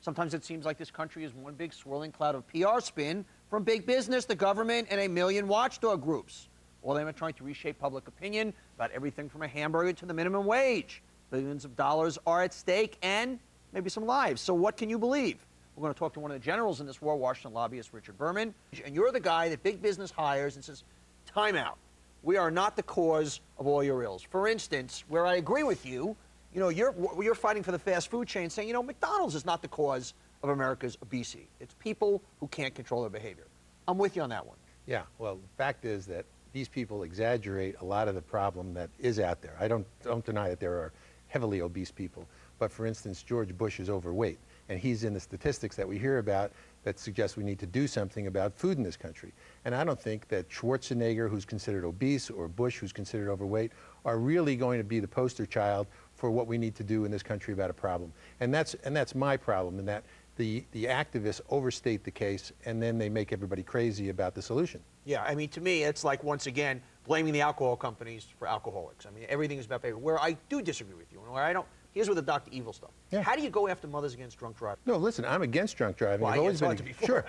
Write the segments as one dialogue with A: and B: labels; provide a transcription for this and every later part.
A: Sometimes it seems like this country is one big swirling cloud of PR spin from big business, the government, and a million watchdog groups. All of them are trying to reshape public opinion about everything from a hamburger to the minimum wage. Billions of dollars are at stake and maybe some lives. So what can you believe? We're going to talk to one of the generals in this war, Washington lobbyist Richard Berman. And you're the guy that big business hires and says, time out. We are not the cause of all your ills. For instance, where I agree with you, you're fighting for the fast food chain saying, McDonald's is not the cause of America's obesity. It's people who can't control their behavior. I'm with you on that one.
B: Yeah, well, the fact is that these people exaggerate a lot of the problem that is out there. I don't deny that there are heavily obese people. But for instance, George Bush is overweight, and he's in the statistics that we hear about that suggest we need to do something about food in this country. And I don't think that Schwarzenegger, who's considered obese, or Bush, who's considered overweight, are really going to be the poster child for what we need to do in this country about a problem. And that's my problem, in that the activists overstate the case, and then they make everybody crazy about the solution.
A: Yeah, I mean, to me, it's like, once again, blaming the alcohol companies for alcoholics. I mean, everything is about behavior. Where I do disagree with you, and where I don't, here's where the Dr. Evil stuff.
B: Yeah.
A: How do you go after mothers against drunk driving?
B: No, listen, I'm against drunk driving.
A: Well,
B: I've always been
A: before.
B: Sure.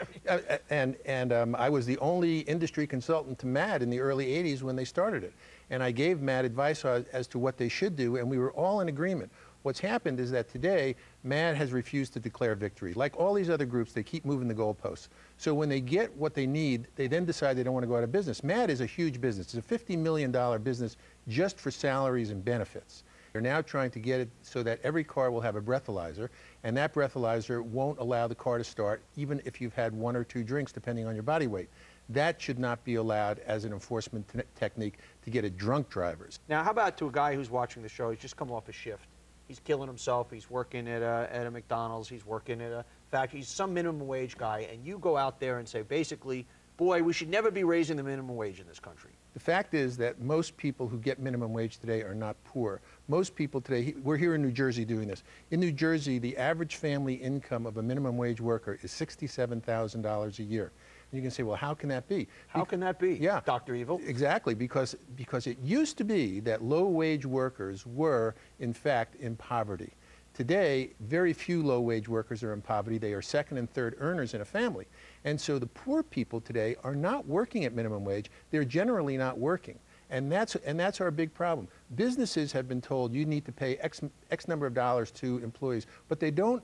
B: I was the only industry consultant to MAD in the early 80s when they started it. And I gave MAD advice as to what they should do, and we were all in agreement. What's happened is that today, MAD has refused to declare victory. Like all these other groups, they keep moving the goalposts. So when they get what they need, they then decide they don't want to go out of business. MAD is a huge business. It's a $50 million business just for salaries and benefits. They're now trying to get it so that every car will have a breathalyzer, and that breathalyzer won't allow the car to start even if you've had 1 or 2 drinks, depending on your body weight. That should not be allowed as an enforcement technique to get at drunk drivers.
A: Now, how about to a guy who's watching the show, he's just come off a shift. He's killing himself, he's working at a McDonald's, he's working at a factory, he's some minimum wage guy, and you go out there and say, basically, boy, we should never be raising the minimum wage in this country.
B: The fact is that most people who get minimum wage today are not poor. Most people today, we're here in New Jersey doing this. In New Jersey, the average family income of a minimum wage worker is $67,000 a year. And you can say, well, how can that be?
A: How can that be,
B: yeah,
A: Dr. Evil?
B: Exactly, because it used to be that low-wage workers were, in fact, in poverty. Today, very few low-wage workers are in poverty. They are second and third earners in a family. And so the poor people today are not working at minimum wage. They're generally not working. And that's our big problem. Businesses have been told you need to pay X number of dollars to employees, but they don't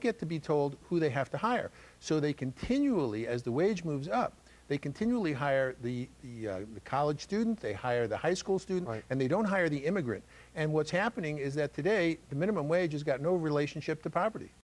B: get to be told who they have to hire. So they continually, as the wage moves up, they continually hire the college student, they hire the high school student, right, and they don't hire the immigrant. And what's happening is that today, the minimum wage has got no relationship to poverty.